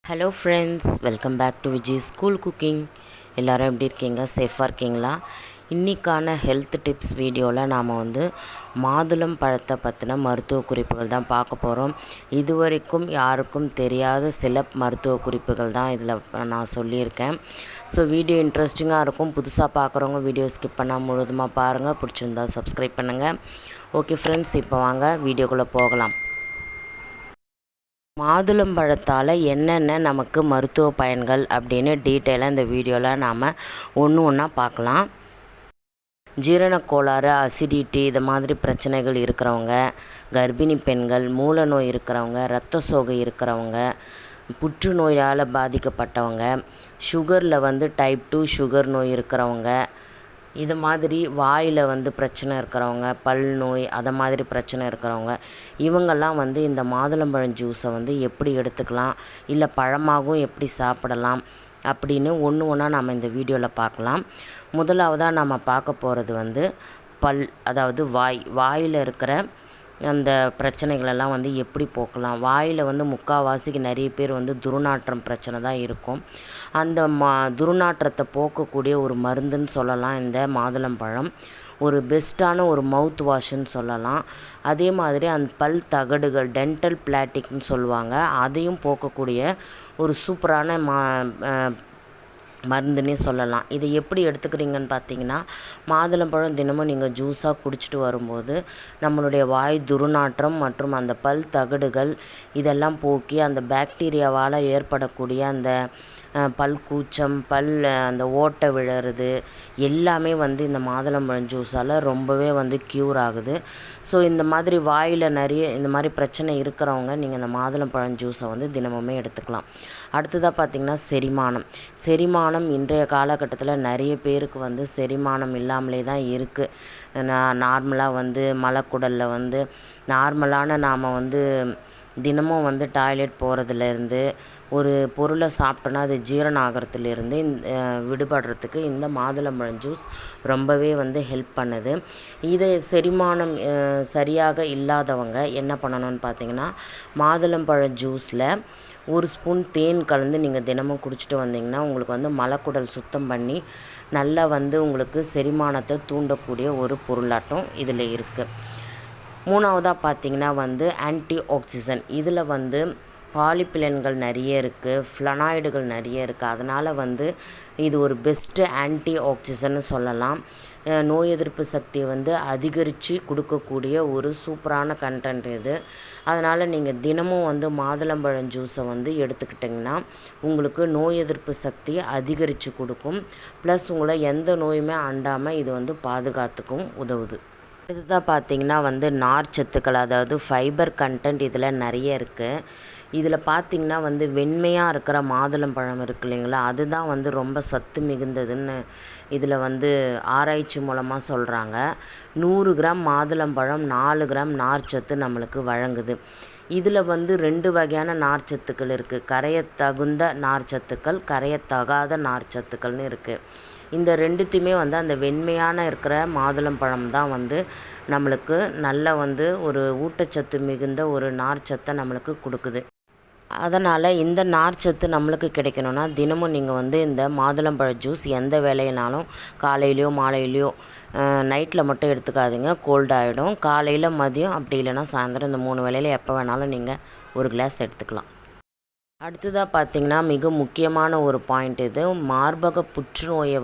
Hello friends, welcome back to Viji school cooking. எல்லோரும் எப்படி இருக்கீங்க? சேஃபாக இருக்கீங்களா? இன்றைக்கான ஹெல்த் டிப்ஸ் வீடியோவில் நாம் மாதுளம் பழத்தை பற்றின மருத்துவ குறிப்புகள் தான் பார்க்க போகிறோம். இதுவரைக்கும் யாருக்கும் தெரியாத சில மருத்துவ குறிப்புகள் தான் இதில் நான் சொல்லியிருக்கேன். ஸோ வீடியோ இன்ட்ரெஸ்டிங்காக இருக்கும். புதுசாக பார்க்குறவங்க வீடியோ ஸ்கிப் பண்ணால் முழுவதுமாக பாருங்கள். பிடிச்சிருந்தா சப்ஸ்கிரைப் பண்ணுங்கள். ஓகே ஃப்ரெண்ட்ஸ், இப்போ வாங்க வீடியோக்குள்ளே போகலாம். மாதுளம்பழத்தால் என்னென்ன நமக்கு மருத்துவ பயன்கள் அப்படின்னு டீட்டெயிலாக இந்த வீடியோவில் நாம் ஒன்று ஒன்றா பார்க்கலாம். ஜீரணக் கோளாறு, அசிடிட்டி இது மாதிரி பிரச்சனைகள் இருக்கிறவங்க, கர்ப்பிணி பெண்கள், மூல நோய் இருக்கிறவங்க, இரத்த சோகை இருக்கிறவங்க, புற்றுநோயால் பாதிக்கப்பட்டவங்க, சுகரில் டைப் 2 சுகர் நோய் இருக்கிறவங்க, இது மாதிரி வாயில் பிரச்சனை இருக்கிறவங்க, பல் நோய் அதை மாதிரி பிரச்சனை இருக்கிறவங்க, இவங்கெல்லாம் இந்த மாதுளம்பழம் ஜூஸை எப்படி எடுத்துக்கலாம், இல்லை பழமாகவும் எப்படி சாப்பிடலாம் அப்படின்னு ஒன்று ஒன்றா நம்ம இந்த வீடியோவில் பார்க்கலாம். முதலாவதாக நம்ம பார்க்க போகிறது பல், அதாவது வாயில் இருக்கிற அந்த பிரச்சனைகளெல்லாம் எப்படி போக்கலாம். வாயில் முக்கால்வாசிக்கு நிறைய பேர் துர்நாற்றம் பிரச்சனை தான் இருக்கும். அந்த துர்நாற்றத்தை போக்கக்கூடிய ஒரு மருந்துன்னு சொல்லலாம் இந்த மாதுளம்பழம். ஒரு பெஸ்ட்டான ஒரு மவுத் வாஷ்ன்னு சொல்லலாம். அதே மாதிரி அந்த பல் தகடுகள், டென்டல் பிளாட்டிக்னு சொல்லுவாங்க, அதையும் போக்கக்கூடிய ஒரு சூப்பரான மருந்துன்னே சொல்லலாம். இதை எப்படி எடுத்துக்கிறீங்கன்னு பார்த்தீங்கன்னா, மாதுளம்பழம் தினமும் நீங்கள் ஜூஸாக குடிச்சிட்டு வரும்போது நம்மளுடைய வாய் துர்நாற்றம் மற்றும் அந்த பல் தகடுகள் இதெல்லாம் போக்கி அந்த பாக்டீரியாவால் ஏற்படக்கூடிய அந்த பல் கூச்சம், அந்த ஓட்டை விழறது எல்லாமே இந்த மாதுளம்பழம் ஜூஸால் ரொம்பவே க்யூர் ஆகுது. ஸோ இந்த மாதிரி வாயில் நிறைய இந்த மாதிரி பிரச்சனை இருக்கிறவங்க நீங்கள் இந்த மாதுளம்பழம் ஜூஸை தினமுமே எடுத்துக்கலாம். அடுத்ததாக பார்த்திங்கன்னா செரிமானம் இன்றைய காலகட்டத்தில் நிறைய பேருக்கு செரிமானம் இல்லாமலே தான் இருக்குது. நார்மலாக மலக்குடலில் நார்மலான நாம் தினமும் டாய்லெட் போகிறதுலேருந்து ஒரு பொருளை சாப்பிட்டோன்னா அது ஜீரணம் ஆகிறதுலேருந்து விடுபடுறதுக்கு இந்த மாதுளம்பழம் ஜூஸ் ரொம்பவே ஹெல்ப் பண்ணுது. இதை செரிமானம் சரியாக இல்லாதவங்க என்ன பண்ணணும்னு பார்த்தீங்கன்னா, மாதுளம்பழம் ஜூஸில் ஒரு ஸ்பூன் தேன் கலந்து நீங்கள் தினமும் குடிச்சிட்டு வந்தீங்கன்னா உங்களுக்கு மலக்குடல் சுத்தம் பண்ணி நல்லா உங்களுக்கு செரிமானத்தை தூண்டக்கூடிய ஒரு பொருளாட்டம் இதில் இருக்குது. மூணாவதாக பார்த்திங்கன்னா ஆன்டி ஆக்சிஜன். இதில் பாலிபிலன்கள் நிறைய இருக்குது, ஃப்ளனாய்டுகள் நிறைய இருக்குது. அதனால் இது ஒரு பெஸ்ட்டு ஆன்டி ஆக்சிஜன்னு சொல்லலாம். நோய் எதிர்ப்பு சக்தியை அதிகரித்து கொடுக்கக்கூடிய ஒரு சூப்பரான கண்டென்ட் இது. அதனால் நீங்கள் தினமும் மாதுளம்பழம் ஜூஸை எடுத்துக்கிட்டிங்கன்னா உங்களுக்கு நோய் எதிர்ப்பு சக்தியை அதிகரித்து கொடுக்கும். ப்ளஸ் உங்களை எந்த நோயுமே அண்டாமல் இது பாதுகாத்துக்கும் உதவுது. இதுதான் பார்த்திங்கன்னா நார்ச்சத்துக்கள், அதாவது ஃபைபர் கண்டென்ட் இதில் நிறைய இருக்குது. இதில் பார்த்திங்கன்னா வெண்மையாக இருக்கிற மாதுளம்பழம் இருக்குது இல்லைங்களா, அதுதான் ரொம்ப சத்து மிகுந்ததுன்னு இதில் ஆராய்ச்சி மூலமாக சொல்கிறாங்க. 100 கிராம் மாதுளம்பழம் 4 கிராம் நார்ச்சத்து நம்மளுக்கு வழங்குது. இதில் 2 வகையான நார்ச்சத்துக்கள் இருக்குது. கரையத்தகுந்த நார்ச்சத்துக்கள், கரையத்தகாத நார்ச்சத்துக்கள்னு இருக்குது. இந்த ரெண்டுத்தையுமே அந்த வெண்மையான இருக்கிற மாதுளம்பழம் தான் நம்மளுக்கு நல்ல ஒரு ஊட்டச்சத்து மிகுந்த ஒரு நார்ச்சத்தை நம்மளுக்கு கொடுக்குது. அதனால் இந்த நார்ச்சத்து நம்மளுக்கு கிடைக்கணும்னா தினமும் நீங்கள் இந்த மாதுளம்பழ ஜூஸ் எந்த வேலையினாலும் காலையிலையோ மாலையிலையோ, நைட்டில் மட்டும் எடுத்துக்காதீங்க, கோல்ட் ஆகிடும். காலையில், மதியம், அப்படி இல்லைன்னா சாயந்தரம், இந்த 3 வேளையில் எப்போ வேணாலும் நீங்கள் ஒரு கிளாஸ் எடுத்துக்கலாம். அடுத்ததாக பார்த்திங்கன்னா மிக முக்கியமான ஒரு பாயிண்ட் இது. மார்பக புற்றுநோயை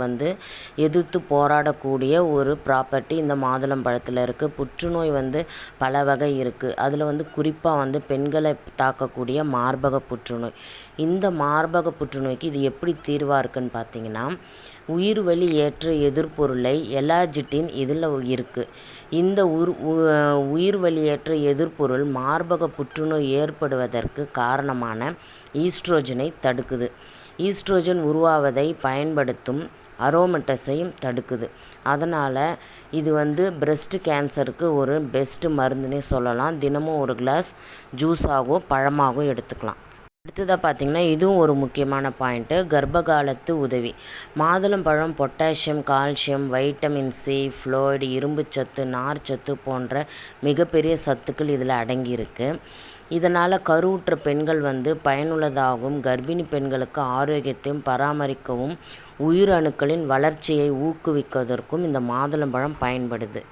எதிர்த்து போராடக்கூடிய ஒரு ப்ராப்பர்ட்டி இந்த மாதுளம்பழத்தில் இருக்குது. புற்றுநோய் பல வகை இருக்குது. அதில் குறிப்பாக பெண்களை தாக்கக்கூடிய மார்பக புற்றுநோய். இந்த மார்பக புற்றுநோய்க்கு இது எப்படி தீர்வாக இருக்குதுன்னு பார்த்திங்கன்னா, உயிர்வலி ஏற்ற எதிர்ப்பொருளை எலாஜிட்டின் இதில் இருக்குது. இந்த உயிர்வலியேற்ற எதிர்ப்பொருள் மார்பக புற்றுநோய் ஏற்படுவதற்கு காரணமான ஈஸ்ட்ரோஜனை தடுக்குது. ஈஸ்ட்ரோஜன் உருவாவதை பயன்படுத்தும் அரோமேட்டஸையும் தடுக்குது. அதனால் இது பிரெஸ்ட் கேன்சருக்கு ஒரு பெஸ்ட்டு மருந்துன்னே சொல்லலாம். தினமும் ஒரு கிளாஸ் ஜூஸாகவோ பழமாகவோ எடுத்துக்கலாம். அடுத்ததாக பார்த்திங்கன்னா இதுவும் ஒரு முக்கியமான பாயிண்ட்டு, கர்ப்பகாலத்து உதவி. மாதுளம்பழம் potassium, calcium, vitamin C, fluid, இரும்புச்சத்து, நார்ச்சத்து போன்ற மிகப்பெரிய சத்துக்கள் இதில் அடங்கியிருக்கு. இதனால் கருவுற்ற பெண்கள் பயனுள்ளதாகவும் கர்ப்பிணி பெண்களுக்கு ஆரோக்கியத்தையும் பராமரிக்கவும் உயிரணுக்களின் வளர்ச்சியை ஊக்குவிப்பதற்கும் இந்த மாதுளம்பழம் பயன்படுது.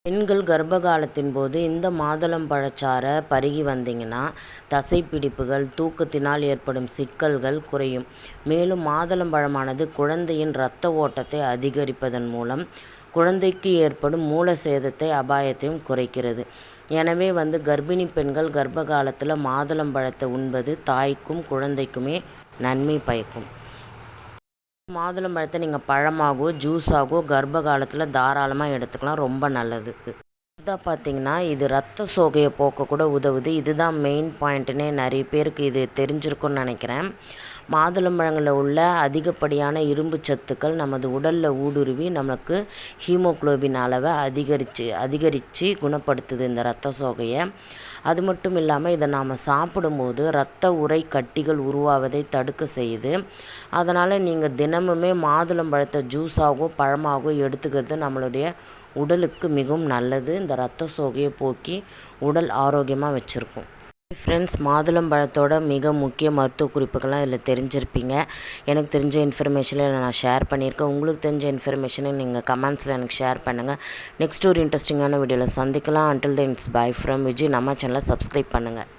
பெண்கள் கர்ப்ப காலத்தின் போது இந்த மாதுளம்பழச்சாறை பருகி வந்தீங்கன்னா தசைப்பிடிப்புகள், தூக்கத்தினால் ஏற்படும் சிக்கல்கள் குறையும். மேலும் மாதுளம்பழமானது குழந்தையின் இரத்த ஓட்டத்தை அதிகரிப்பதன் மூலம் குழந்தைக்கு ஏற்படும் மூல சேதத்தை அபாயத்தையும் குறைக்கிறது. எனவே கர்ப்பிணி பெண்கள் கர்ப்ப காலத்தில் மாதுளம்பழத்தை உண்பது தாய்க்கும் குழந்தைக்குமே நன்மை பயக்கும். மாதுளம்பழத்தை நீங்கள் பழமாகவோ ஜூஸாகவோ கர்ப்ப காலத்தில் தாராளமாக எடுத்துக்கலாம், ரொம்ப நல்லது. இதான் பார்த்தீங்கன்னா இது ரத்த சோகையை போக்க கூட உதவுது. இதுதான் மெயின் பாயிண்ட்டுன்னே நிறைய பேருக்கு இது தெரிஞ்சிருக்கும்னு நினைக்கிறேன். மாதுளம்பழங்களில் உள்ள அதிகப்படியான இரும்பு சத்துக்கள் நமது உடலில் ஊடுருவி நமக்கு ஹீமோகுளோபின் அளவை அதிகரித்து குணப்படுத்துது இந்த ரத்த சோகையை. அது மட்டும் இல்லாமல் இதை நாம் சாப்பிடும்போது இரத்த உறை கட்டிகள் உருவாவதை தடுக்க செய்யுது. அதனால் நீங்கள் தினமுமே மாதுளம்பழத்தை ஜூஸாகவோ பழமாகவோ எடுத்துக்கிறது நம்மளுடைய உடலுக்கு மிகவும் நல்லது. இந்த இரத்த சோகையை போக்கி உடல் ஆரோக்கியமாக வச்சுருக்கும். ஃப்ரெண்ட்ஸ், மாதுளம்பழத்தோட மிக முக்கிய மருத்துவ குறிப்புகள்லாம் இதில் தெரிஞ்சிருப்பீங்க. எனக்கு தெரிஞ்ச இன்ஃபர்மேஷனில் நான் ஷேர் பண்ணியிருக்கேன். உங்களுக்கு தெரிஞ்ச இன்ஃபர்மேஷனை நீங்கள் கமெண்ட்ஸில் எனக்கு ஷேர் பண்ணுங்கள். நெக்ஸ்ட் ஒரு இன்ட்ரெஸ்டிங்கான வீடியோவில் சந்திக்கலாம். Until then it's by from Viji. நம்ம சேனலை சப்ஸ்கிரைப் பண்ணுங்கள்.